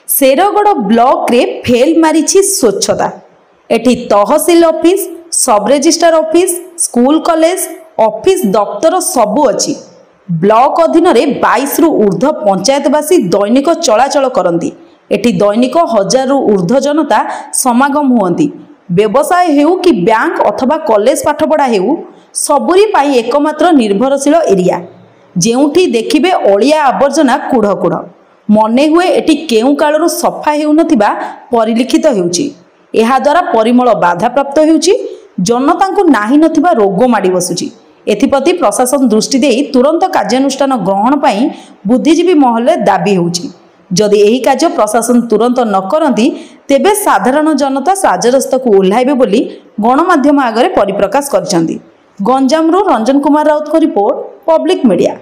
Shergarh block रे fail मारी स्वच्छता। एठी तहसील ऑफिस, सब registrar office, school college office दफ्तर सबू अच्छी। ब्लॉक अधीन 22 रु ऊर्ध्व पंचायतवासी दैनिक चलाचल करती। एठी दैनिक 1000 रु ऊर्ध्व जनता समागम हुअंती। व्यवसाय हेउ कि बैंक अथवा कॉलेज पाठपढ़ा हेउ सबुरी पाई एकमात्र निर्भरशील एरिया। जेउठी देखिबे अलिया आवर्जना कूढ़ कूढ़ मने हुए एटी केउ कालरू सफा हेउ नथिबा परिलिखित हेउची। एहा द्वारा परिमल बाधा प्राप्त हेउची। जनता को नाही नथिबा रोग माड़ी बसुची। एथिप्रति प्रशासन दृष्टि देई तुरंत कार्यानुष्ठान ग्रहण पाई बुद्धिजीवी महल दाबी होउची। जदि एही कार्य प्रशासन तुरंत न करती तेबे साधारण जनता राजरास्ता को ओह्लाइबे बोली गणमाध्यम आगे परिप्रकाश करछंती। गंजामरू रंजन कुमार राउत को रिपोर्ट, पब्लिक मीडिया।